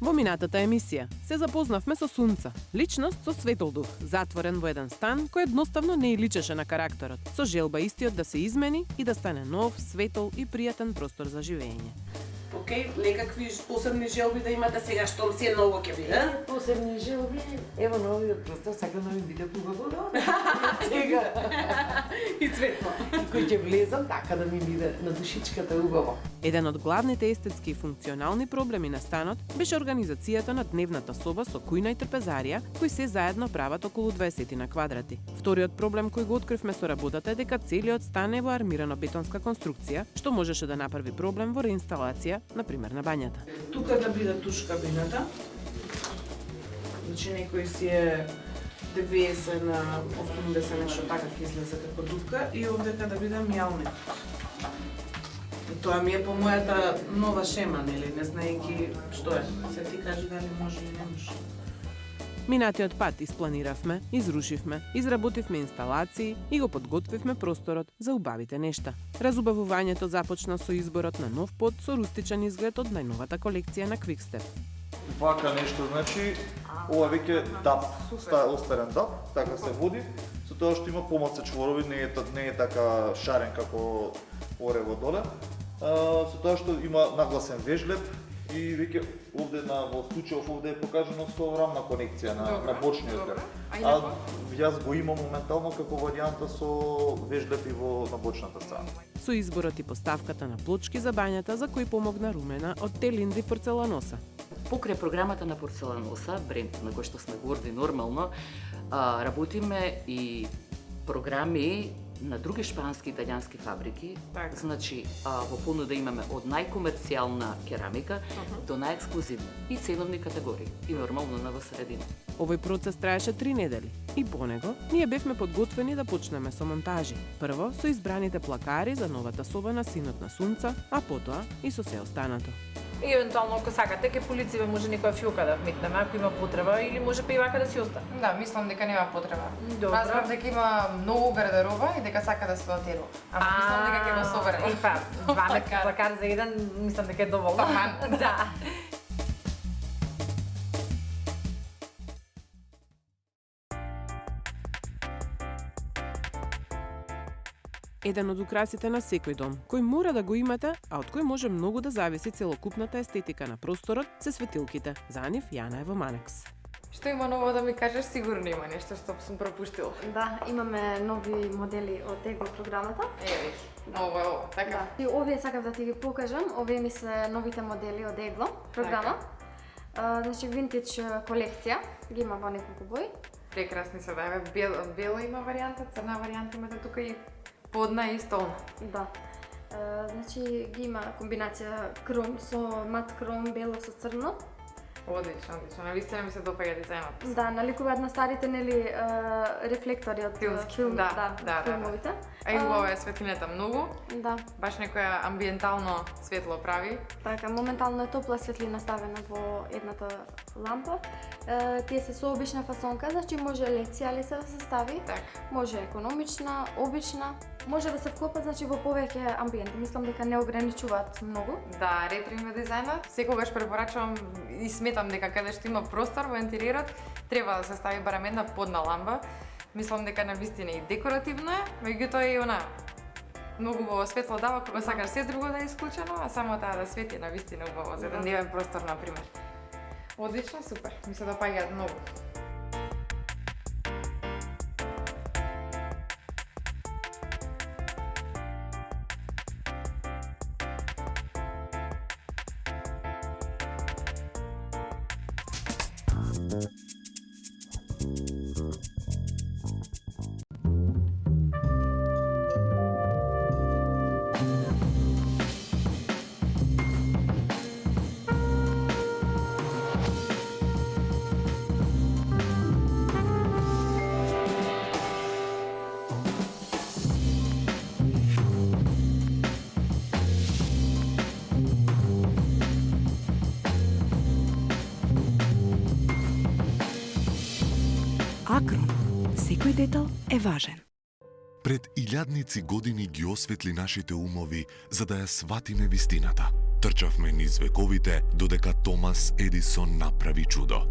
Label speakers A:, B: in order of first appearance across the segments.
A: Во минатата емисија се запознавме со Сунца, личност со светол дух, затворен во еден стан кој едноставно не и личеше на карактерот, со желба истиот да се измени и да стане нов, светол и пријатен простор за живење.
B: Океј, некакви посебни желби да имате сега, штом си е ново ќе биде?
C: Посебни желби, ево новиот простор, сакам да ми биде хубаво, сега.
B: И цветно.
C: И кој ќе влезам, така да ми биде на душичката убаво.
A: Еден од главните естетски и функционални проблеми на станот беше организацијата на дневната соба со кујна и трпезарија, кои се заедно прават околу 20 на квадрати. Вториот проблем кој го откривме со работата е дека целиот стан е во армирано бетонска конструкција, што можеше да направи проблем во реинсталација, например на бањата.
B: Тука да биде туш кабината. Значи некој си е 90 на 80 нешто така ќе излезе како дупка и овдека да биде мјалник. Тоа ми е по мојата нова шема, нели, не знаејќи што е. Се ти кажи дали може или не може.
A: Минатиот пат испланиравме, изрушивме, изработивме инсталации и го подготвивме просторот за убавите нешта. Разубавувањето започна со изборот на нов под со рустичен изглед од најновата колекција на Quickstep.
D: Вака нешто, значи, ова веќе дап, остарен дап, така се води, со тоа што има помалце чворови, не е така шарен како оре во доле, со тоа што има нагласен вежлеп и веќе овде во случајов овде е покажано со рамна конекција на бочниот дел. А јас го имам моментално како варијанта со вежлепи на бочната страна.
A: Со изборот и поставката на плочки за бањата за кои помогна Румена од Телинди Порцеланоса.
E: Покрај програмата на Порцеланоса, бренд на кој што сме горди нормално, работиме и програми на други шпански и италијански фабрики.
B: Так.
E: Значи, во понуда имаме од најкомерцијална керамика до најексклузивна и ценовни категории и нормално на во средина.
A: Овој процес траеше 3 недели и по него ние бевме подготвени да почнеме со монтажи. Прво со избраните плакари за новата соба на синот на Сунца, а потоа и со се останато.
F: И евентуално ако сакате ке полиција може некоја филка да вметнеме ако има потреба или може па и вака да си остане.
G: Да, мислам дека нема потреба.
F: Добро.
G: Разбрав дека има многу гардероба и дека сака да се дотерува. Ама мислам дека ќе го собереме.
F: И па, 2 метра плакар за еден, мислам дека е доволно. Да.
A: Еден од украсите на секој дом, кој мора да го имате, а од кој може многу да зависи целокупната естетика на просторот, се светилките. За нив Јана е во Манекс.
G: Што има ново да ми кажеш, сигурно има нешто што сум пропуштила.
H: Да, имаме нови модели од Его програмата.
G: Виж, ново е ова, така?
H: Да. И овие сакав да ти ги покажам, овие ми се новите модели од Его програма. Значи винтидж колекција, ги има во неколку бои.
G: Прекрасни се, да, бело има варијанта, црна варијанта имате тука и подна и столна.
H: Да. Значи ги има комбинација кром со мат кром, бело со црно.
G: Одлично, одлично. Навистина ми се допаѓа дизајнот.
H: Да, наликуваат на старите нели рефлектори од филм,
G: да,
H: филмовите.
G: А и убава е светлината многу.
H: Да.
G: Баш некоја амбиентално светло прави.
H: Така, моментално е топла светлина ставена во едната лампа. Тие се со обична фасонка, значи може лекција се да се стави.
G: Так.
H: Може економична, обична. Може да се вклопат значи во повеќе амбиенти. Мислам дека не ограничуваат многу.
G: Да, ретро има дизајнот. Секогаш препорачувам и сметам дека каде што има простор во интериерот, треба да се стави барем една подна лампа. Мислам дека навистина и декоративно е, меѓутоа и она многу убаво светло дава кога сакаш се друго да е исклучено, а само таа да свети навистина убаво за еден дневен простор на пример. Одлично, супер. Ми се допаѓаат многу.
I: Акрон. Секој детал е важен.
J: Пред илјадници години ги осветли нашите умови за да ја сватиме вистината. Трчавме низ вековите додека Томас Едисон направи чудо.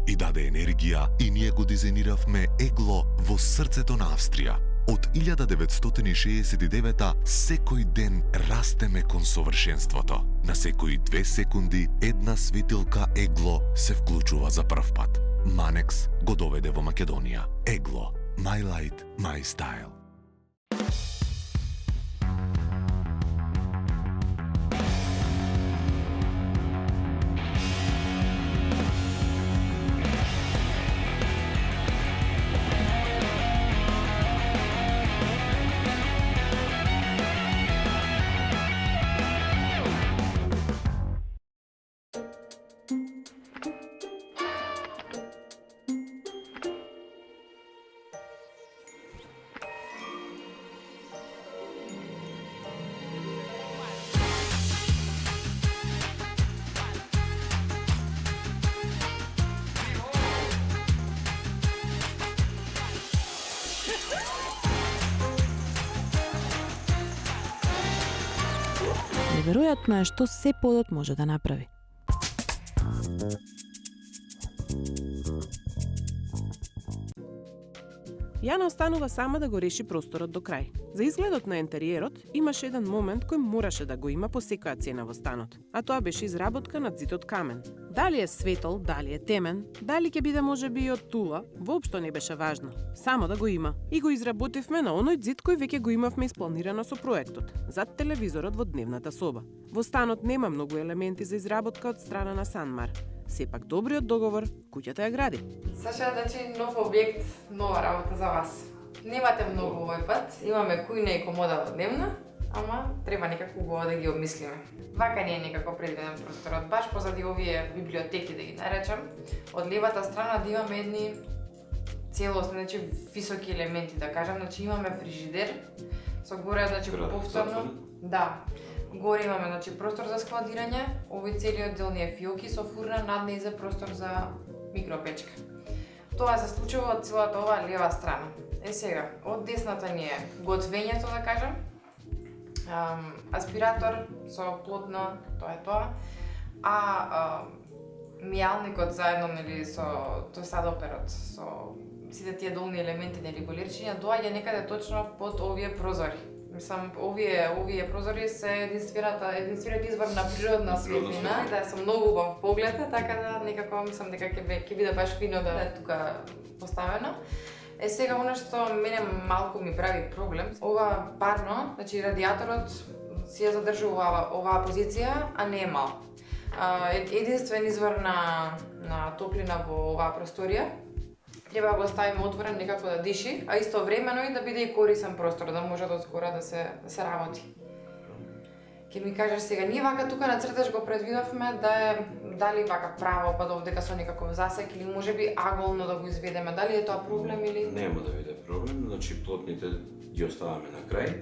J: И даде енергија и ние го дизајниравме егло во срцето на Австрија. Од 1969 секој ден растеме кон совршенството. На секои 2 секунди една светилка егло се вклучува за прв пат. Манекс го доведе во Македонија. Егло. My light, my style.
K: Неверојатно е што се подот може да направи.
A: Јана останува сама да го реши просторот до крај. За изгледот на интериерот имаше еден момент кој мораше да го има по секоја цена во станот, а тоа беше изработка на зид од камен. Дали е светол, дали е темен, дали ќе биде можеби и од тула, воопшто не беше важно. Само да го има. И го изработивме на оној зид кој веќе го имавме испланирано со проектот, зад телевизорот во дневната соба. Во станот нема многу елементи за изработка од страна на Санмар. Сепак добриот договор куќата ја гради.
G: Саша, значи нов објект, нова работа за вас. Немате многу овој пат, имаме кујна и комода во дневна, ама треба некако убаво да ги обмислиме. Вака не е некако предвиден просторот, баш позади овие библиотеки да ги наречам. Од левата страна да имаме едни целосни, значи високи елементи да кажам, значи имаме фрижидер со горе, значи повторно. Да. Горе имаме значи простор за складирање, овој целиот дел не е фиоки со фурна, над неј за простор за микропечка. Тоа се случува од целата оваа лева страна. Сега, од десната ни е готвењето да кажам. Аспиратор со плотно, тоа е тоа. Мијалникот заедно нели со тој садоперот, со сите тие долни елементи нели болирчиња доаѓа некаде точно под овие прозори. Мислам, овие прозори се единствениот извор на природна светлина, да со многу убав поглед, така да некако мислам дека ќе биде баш фино да е тука поставено. Сега она што мене малку ми прави проблем, ова парно, значи радиаторот си ја задржува оваа позиција, а не е мал. Единствен извор на топлина во оваа просторија. Треба да го ставиме отворен некако да диши, а истовремено и да биде и корисен простор, да може од скора да се работи. Ке ми кажеш сега, ние вака тука на цртеж го предвидовме да е дали вака право па довдека со некаков засек или можеби аголно да го изведеме, дали е тоа проблем или?
L: Нема да биде проблем, значи плотните ги оставаме на крај.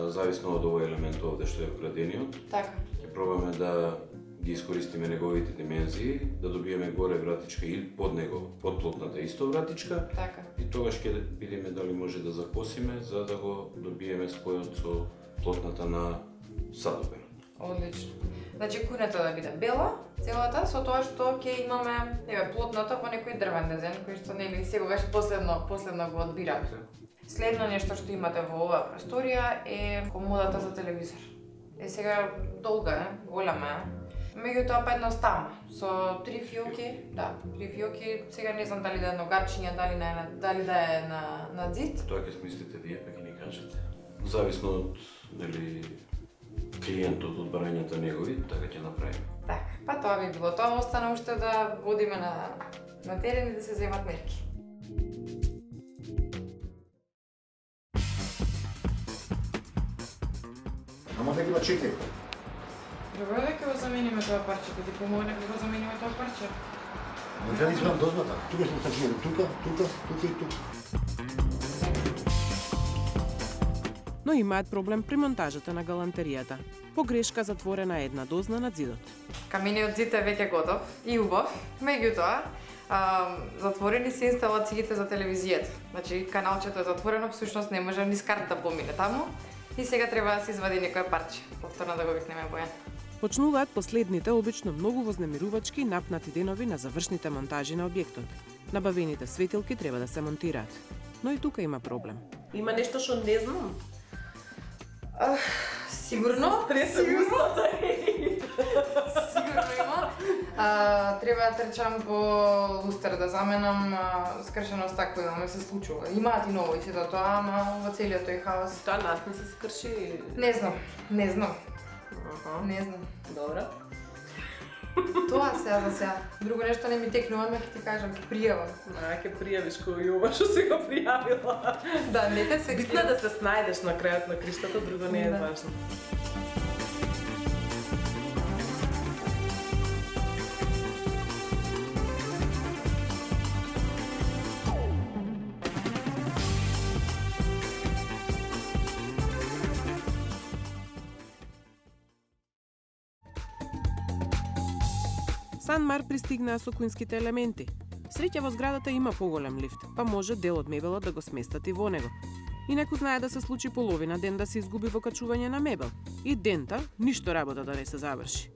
L: Зависно од овој елемент овде што е вградениот.
G: Така.
L: Ќе пробаме да ги искористиме неговите димензии, да добиеме горе вратичка или под него, под плотната исто вратичка.
G: Така.
L: И тогаш ќе видиме дали може да закосиме за да го добиеме спојот со плотната на садоперот.
G: Одлично. Значи кујната да биде бела, целата, со тоа што ќе имаме плотната во некој дрвен дизајн, кој што нели секогаш последно го одбираме. Следно нешто што имате во оваа просторија е комодата за телевизор. Сега долга е, голема е. Меѓутоа па едноставно, со 3 фиоки, да, 3 фиоки, сега не знам дали да е ногарчиња, дали да е на зид.
L: Тоа ќе смислите вие, па ќе ни кажете. Зависно од, нели, клиентот, од барањата негови, така ќе направиме.
G: Така, па тоа би било тоа, остана уште да водиме на терен и да се земат мерки.
M: Ама да ги бачите.
G: Добро да ќе го замениме тоа парче, да ти помогне да го замениме тоа парче.
M: Да извадам дозвата. Тука сме стачили, тука и тука.
A: Но имаат проблем при монтажата на галантеријата. Погрешка затворена една дозна над зидот.
G: Камениот зид е веќе готов и убав, меѓутоа затворени се инсталациите за телевизијата. Значи каналчето е затворено, всушност не може ни скарт да помине таму и сега треба да се извади некој парче. Повторно да го викнеме Бојан.
A: Почнуваат последните обично многу вознемирувачки и напнати денови на завршните монтажи на објектот. Набавените светилки треба да се монтираат. Но и тука има проблем.
B: Има нешто што не знам.
G: Сигурно има. Треба да трчам по лустер да заменам скршено стакло, да ме се случува. Имаат и ново и сето тоа, ама во целиот тој хаос.
B: Тоа нас не се скрши.
G: Не знам. Не знам.
B: Добро.
G: Тоа сега за сега. Друго нешто не ми текнува, ме ќе ти кажам, ќе пријавам.
B: Ќе пријавиш кој ова што си го пријавила.
G: Да, нека се
B: битно да се снајдеш на крајот на криштата, друго не е важно.
A: Санмар пристигнаа со куинските елементи. Среќа во зградата има поголем лифт, па може дел од мебелот да го сместат и во него. И некој знае да се случи половина ден да се изгуби во качување на мебел. И дента, ништо работа да не се заврши.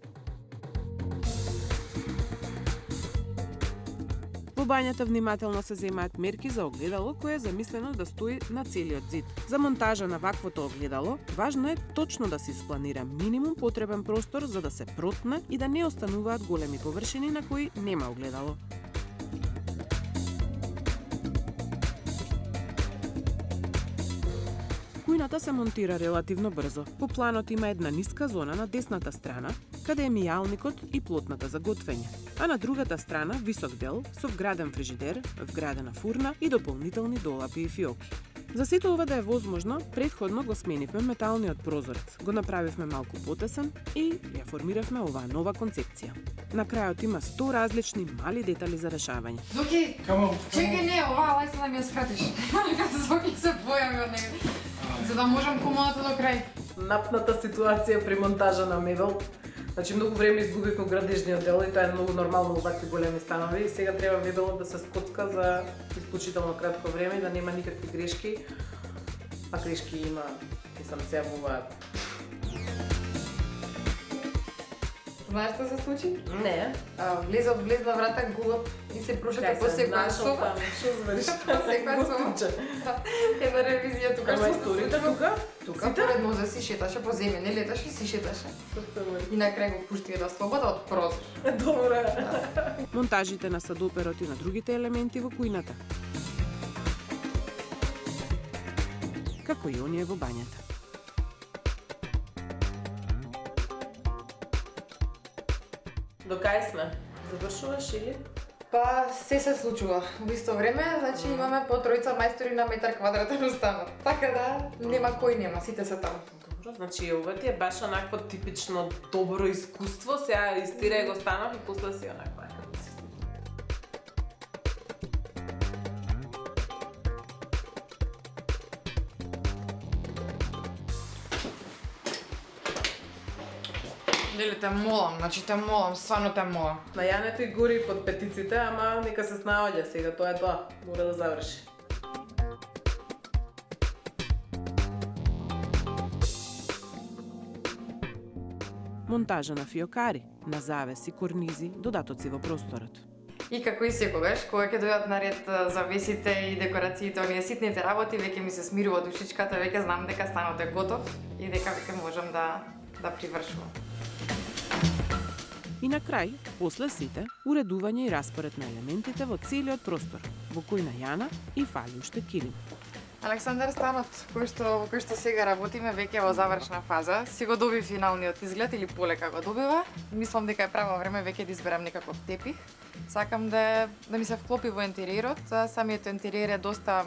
A: Во бањата внимателно се земаат мерки за огледало кое е замислено да стои на целиот зид. За монтажа на ваквото огледало, важно е точно да се испланира минимум потребен простор за да се протне и да не остануваат големи површини на кои нема огледало. Кујната се монтира релативно брзо. По планот има една ниска зона на десната страна, каде е мијалникот и плотната за готвење, а на другата страна висок дел со вграден фрижидер, вградена фурна и дополнителни долапи и фиоки. За сето ова да е возможно, предходно го сменивме металниот прозорец, го направивме малку потесен и ја формиравме оваа нова концепција. На крајот има 100 различни мали детали за решавање.
G: Зоки, чекај не, оваа лајса да ми ја скратиш. Нека Зоки се појави од него. За да можам комодата до крај.
B: Напната ситуација при монтажа на мебел. Значи многу време изгубивме градежниот дел и тоа е многу нормално во вакви големи станови и сега треба мебелот да се скоцка за исклучително кратко време и да нема никакви грешки. А грешки има, мислам се јавуваат.
G: Знаеш што се случи?
B: Не.
G: Влезна врата голап и се прошета по секоја соба.
B: Што звериш?
G: Секоја соба. Една ревизија тука
B: што се случи тука?
G: Тука поред може си шеташе по земја, не леташе и си шеташе. И на крај го пуштија да слобода од прозор.
B: Добре.
A: Монтажите на садоперот и на другите елементи во кујната. Како и оние во бањата.
B: До кај сме? Завршуваш или?
G: Па се случува. Во исто време, значи имаме по тројца мајстори на метар квадратен останат. Така да нема кој нема, сите се таму.
B: Добро, значи ова ти е баш онакво типично добро искуство, сега истирај го станав и после си онаква.
G: Нели те молам, значи те молам, стварно те молам.
B: На Јането и гори под петиците, ама нека се снаоѓа сега, тоа е тоа, мора да заврши.
A: Монтажа на фиокари, на завеси, корнизи, додатоци во просторот.
G: И како и секогаш, кога ќе дојдат наред завесите и декорациите, оние ситните работи, веќе ми се смирува душичката, веќе знам дека станот е готов и дека веќе можам да привршувам.
A: И на крај, после сите, уредување и распоред на елементите во целиот простор, во кој на Јана и фали уште килим.
G: Александар, станот во кој што сега работиме веќе во завршна фаза, си го доби финалниот изглед или полека го добива. Мислам дека е право време веќе да изберам некаков тепих. Сакам да ми се вклопи во интериерот. Самиот интериер е доста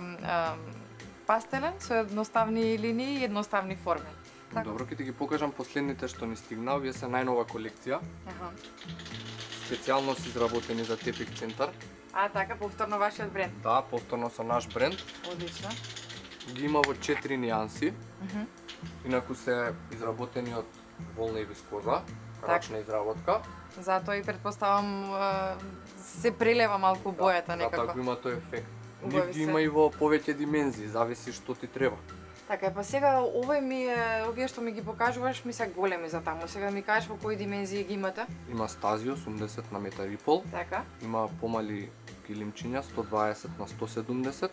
G: пастелен, со едноставни линии и едноставни форми.
N: Добро, ќе ти ги покажам последните што ни стигна. Овие се најнова колекција. Специјално се изработени за Тепих центар.
G: Така, повторно вашиот бренд?
N: Да, повторно со наш бренд.
G: Одлично.
N: Ги има во 4 нијанси. Инаку се изработени од волна и вискоза, рачна изработка.
G: Затоа и предпоставам се прелева малку бојата некако.
N: Да, така има тој ефект. Нив ги има и во повеќе димензии, зависи што ти треба.
G: Така, па сега овие што ми ги покажуваш ми се големи за таму. Сега ми кажеш во кои димензии ги имате?
N: Има стази 80 на метар и пол.
G: Така.
N: Има помали килимчиња 120 на 170.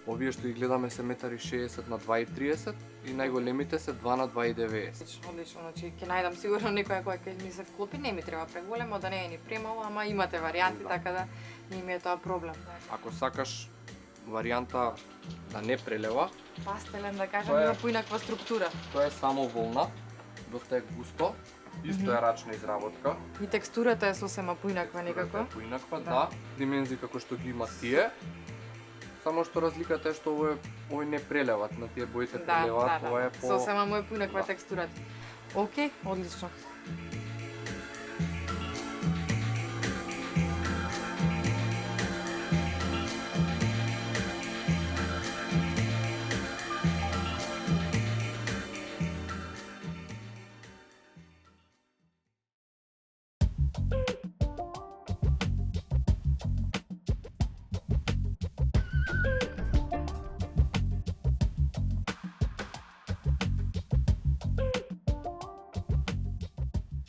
N: Овие што ги гледаме се метар и 60 на 2,30 и најголемите се 2 на 2,90.
G: Одлично, значи ќе најдам сигурно некоја која ќе ми се вклопи, не ми треба преголемо, да не е ни премало, ама имате варијанти, така да не ми е тоа проблем.
N: Ако сакаш варијанта да не прелева,
G: пастелен да кажам, има поинаква структура.
N: Тоа е само волна, доста е густо, исто е рачна изработка.
G: И текстурата е сосема поинаква некако.
N: Поинаква, да. Димензии како што ги има тие. Само што разликата е што овој не прелеват, на тие боите прелеват, ова е по...
G: Сосема му е поинаква текстурата. Океј, одлично.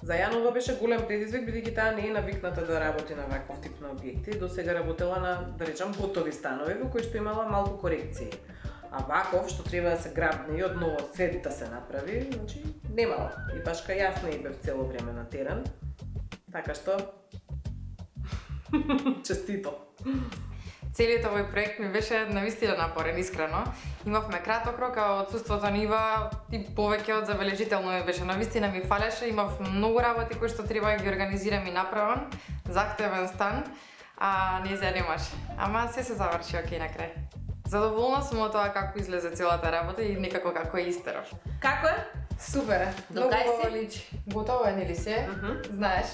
B: За Јанова беше голем предизвик, бидејќи таа не е навикната да работи на ваков тип на објекти. До сега работела на, да речам, готови станови во кои што имала малку корекции. А ваков, што треба да се грабне и одново се да се направи, значи немала. И баш кај јас не бев цело време на терен. Така што честито.
G: Целиот овој проект ми беше навистина напорен, искрено. Имавме краток рок, а отсуството на Ива и повеќе од забележително ми беше. Навистина ми фалеше, имав многу работи кои што треба да ги организирам и направам. Захтевен стан, а не немаше. Ама се заврши окей на крај. Задоволна сум од тоа како излезе целата работа и некако како е истеров.
B: Како е?
G: Супер е.
B: До кај си?
G: Личи. Готово е, нели се? Знаеш.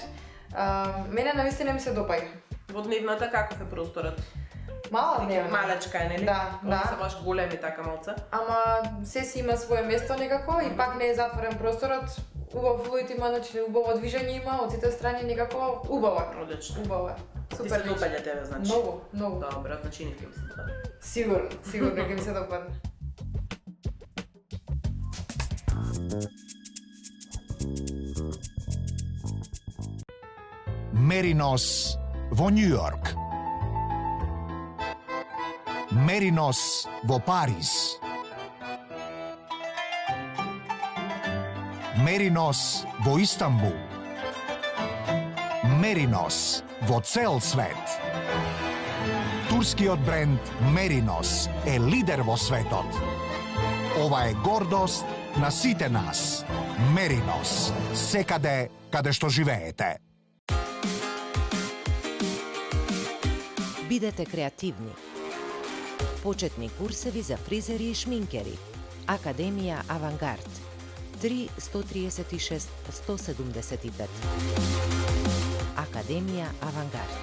G: Мене навистина ми се допаѓа.
B: Во дневната каков е просторот?
G: Мала дневна.
B: Малечка е, нели?
G: Да, да.
B: Се баш големи така малца.
G: Ама се си има свое место некако и пак не е затворен просторот. Убав флуид има, значи убаво движење има од сите страни некако убава.
B: Одлично.
G: Убава.
B: Супер. Ти се допаѓа тебе, значи?
G: Многу, многу.
B: Добро, значи не ќе ми се допаѓа.
G: Сигурно, сигурно ќе ми се допадне.
O: Меринос во Њу Јорк. Меринос во Париз. Меринос во Истанбул. Меринос во цел свет. Турскиот бренд Меринос е лидер во светот. Ова е гордост на сите нас. Меринос, секаде каде што живеете.
P: Бидете креативни. Почетни курсеви за фризери и шминкери. Академија Авангард. 3 136 175. Академија Авангард.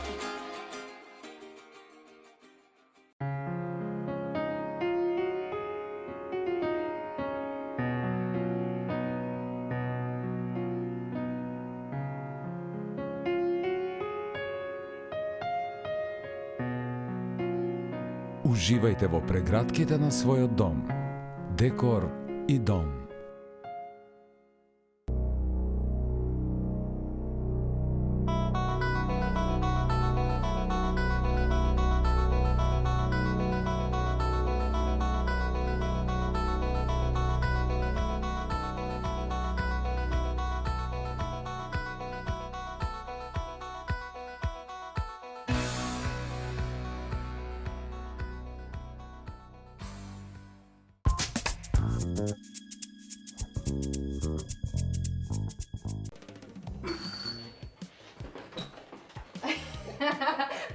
Q: Уживајте во прегратките на својот дом. Декор и дом.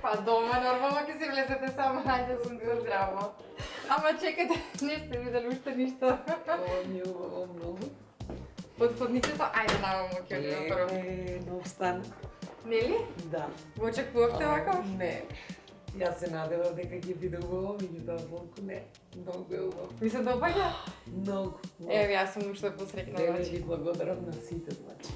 G: Па дома нормално ќе си влезете само, најде сум бил здраво. Ама чекайте, не сте видели уште ништо.
C: Ова ми е убаво многу.
G: Под ходницата, ајде наваму ќе одиме прво.
C: Нов стан.
G: Нели?
C: Да.
G: Го очекувавте вака?
C: Не. Јас се надевам дека ќе биде убаво, меѓутоа волку не. Многу е убаво.
G: Ви се допаѓа?
C: Многу.
G: Еве, јас сум уште посреќна.
C: Еве ви благодарам на сите, значи.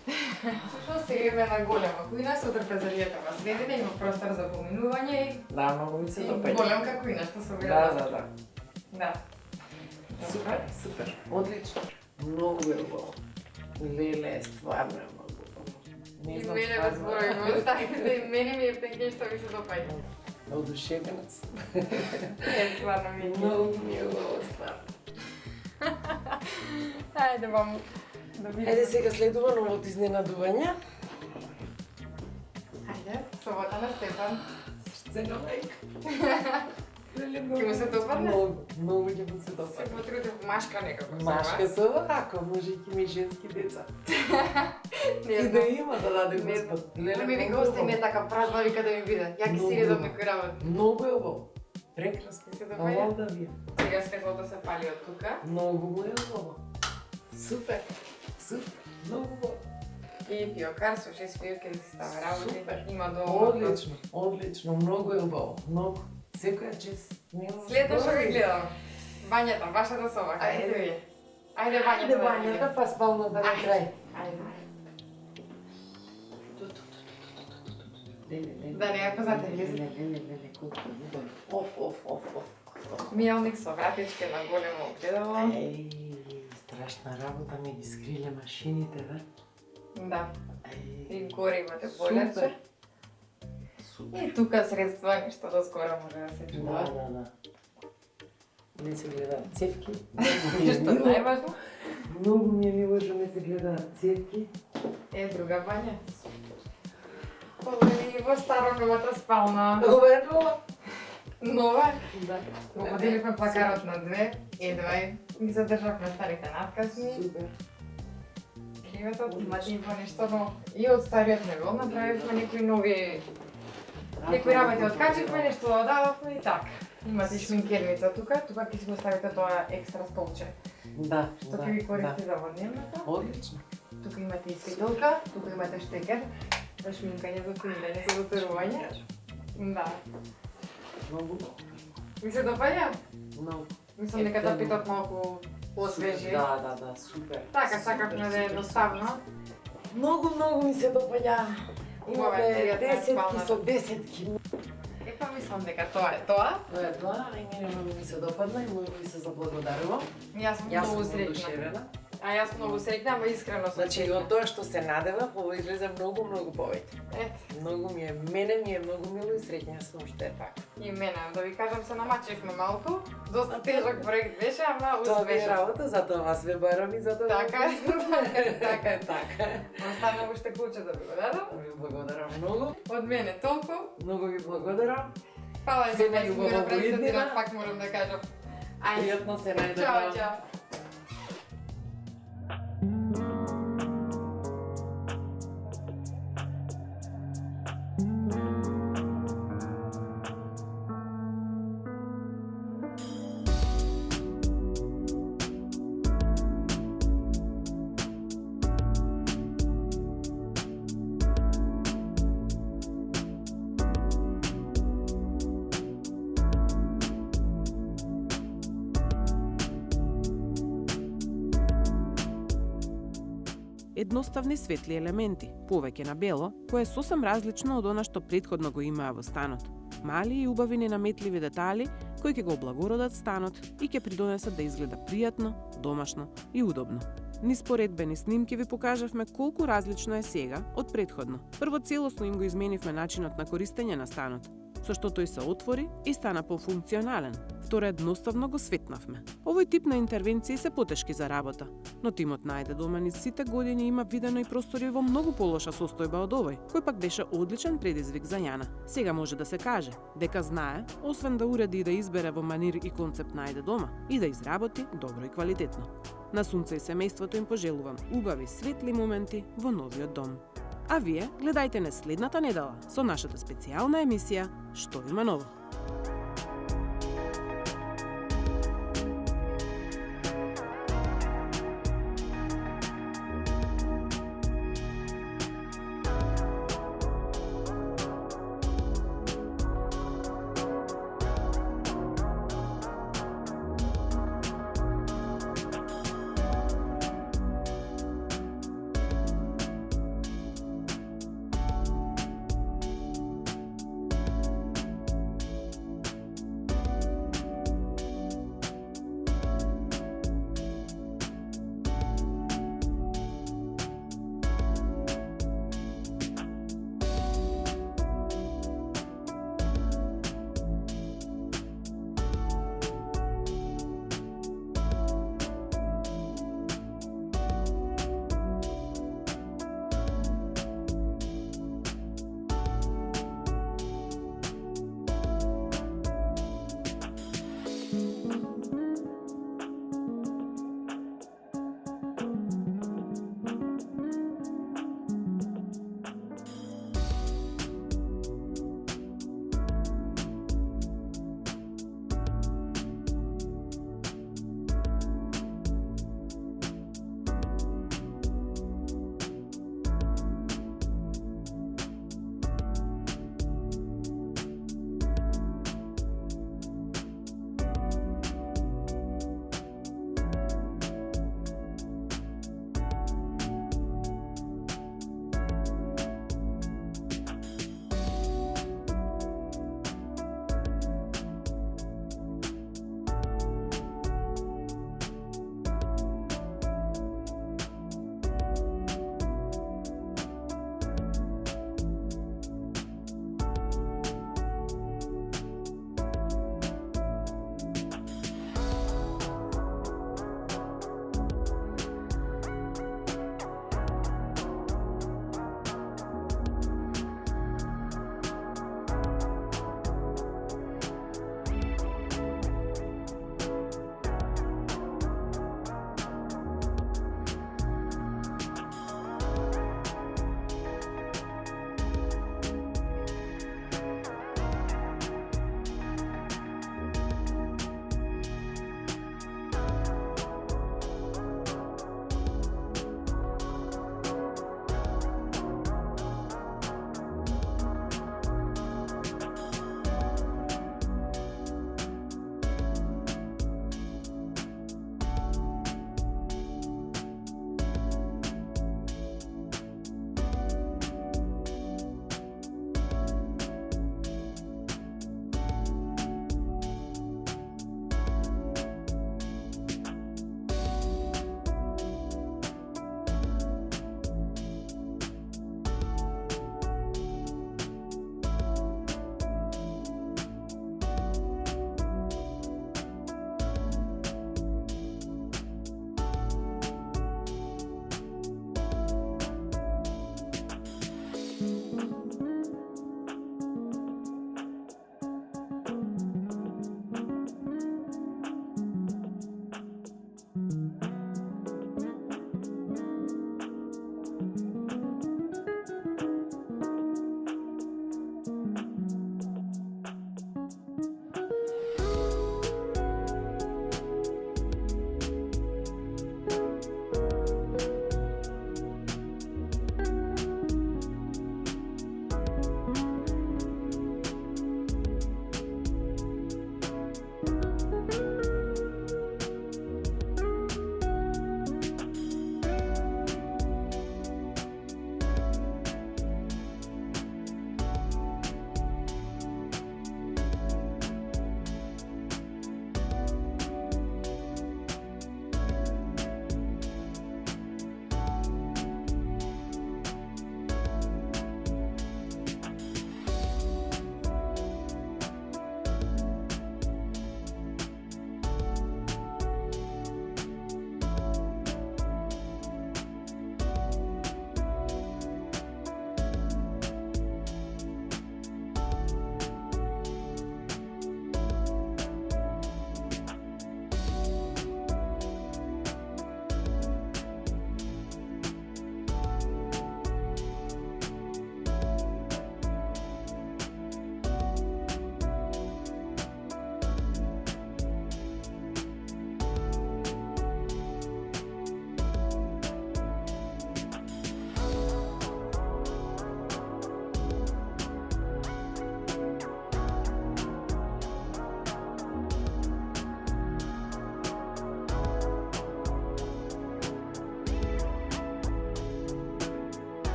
G: Што се име на голема кујна со трпезаријата во средина, има простор за поминување и...
C: Да, многу ми се допаѓа.
G: Големка кујна, што се
C: Да, да, да.
G: Да.
C: Супер, супер. Одлично. Многу е убаво. Леле е стварно е многу убаво. Не знам
G: мене
C: што
G: го зборуваме, оставите и мене ми е птенке што ви се допаѓа.
C: Одушевена сум.
G: Стварно ми е.
C: Многу ми е убаво, стварно.
G: Ајде, вам да видим.
C: Ајде сега следува новото изненадување.
G: Ајде, собота на Стефан.
C: Сцена мајка.
G: Ќе му се допадне?
C: Многу ќе му се допадне.
G: Се потрудив машка некако.
C: Машка соба, ако може ќе ми женски деца.
G: Не
C: И да има да даде Господ.
G: Леле, ми вика остави ме така празна, вика да ми биде. Ја ќе си редам некој работа.
C: Многу е убаво. Прекрасно.
G: Се допаѓа?
C: Ова да ви.
G: Сега светлото се пали од тука.
C: Многу му е убаво. Супер. Супер. Многу убаво.
G: И пиокар со 6 фирки да си става работи.
C: Супер.
G: Има доволно.
C: Одлично, одлично. Многу е убаво. Многу. Секоја чест.
G: Следно што ги гледам. Бањата, вашата соба. Ајде ви. Ајде бањата.
C: Ајде бањата, па спалната на крај.
G: Ајде. Да не ја познате ли?
C: Оф.
G: Мијалник со вратички на големо огледало.
C: Страшна работа ми ги скриле машините, да?
G: Да. И горе имате полече. И тука средства, нешто доскоро може да се чува.
C: Да. Не се гледаат цевки.
G: Што најважно?
C: Многу ми е мило што не се гледаат цевки.
G: Е, друга бања. Ова во старо новата спална.
C: Ова е нова.
G: Нова?
C: Да.
G: Поделивме плакарот на две, едва ги задржавме старите надказни.
C: Супер.
G: Криветот имате и по нешто, но и од стариот мебел направивме некои нови некои работи откачивме, нешто додававме и така. Имате и шминкерница тука ќе си го ставите тоа екстра столче.
C: Да,
G: што ќе ви користи за водневната.
C: Одлично.
G: Тука имате и светилка, тука имате штекер за шминкање, за пиндање, за дотерување. Да.
C: Многу.
G: Ви се допаѓа?
C: Многу.
G: Мислам дека тапетот малку освежи.
C: Да, супер.
G: Така сакавме да е едноставно.
C: Многу ми се допаѓа. Имаме десетки со десетки.
G: Епа мислам дека тоа е тоа.
C: Тоа е тоа, и мене многу ми се допадна и многу ви се заблагодарувам.
G: Јас сум многу среќна. А јас многу среќна, ама искрено сум.
C: Значи, од тоа што се надева, ова изгледа многу повеќе.
G: Ето.
C: Мене ми е многу мило и среќна сум што е така.
G: И мене, да ви кажам, се намачивме малку. Доста тежок проект беше, ама успешен.
C: Тоа ви е работа, затоа вас ве барам и затоа...
G: Така е.
C: Така.
G: Оставам уште клуче да ви го дадам.
C: Ви благодарам многу.
G: Од мене толку.
C: Многу ви благодарам.
G: Фала
C: Се
G: ви,
C: најубаво
G: ми направите
C: иднина.
G: денат, пак морам да кажам.
C: Пријатно се најдете.
G: Чао.
A: Едноставни светли елементи, повеќе на бело, кое е сосем различно од она што претходно го имаа во станот. Мали и убави ненаметливи детали кои ќе го облагородат станот и ќе придонесат да изгледа пријатно, домашно и удобно. Низ поредбени снимки ви покажавме колку различно е сега од претходно. Прво целосно им го изменивме начинот на користење на станот, со што тој се отвори и стана пофункционален. Второ, едноставно го светнавме. Овој тип на интервенции се потешки за работа, но тимот на Ајде дома низ сите години има видено и простори во многу полоша состојба од овој, кој пак беше одличен предизвик за Јана. Сега може да се каже дека знае, освен да уреди и да избере во манир и концепт на Ајде дома, и да изработи добро и квалитетно. На Сунце и семејството им пожелувам убави, светли моменти во новиот дом. А вие гледајте не следната недела со нашата специјална емисија Што има ново.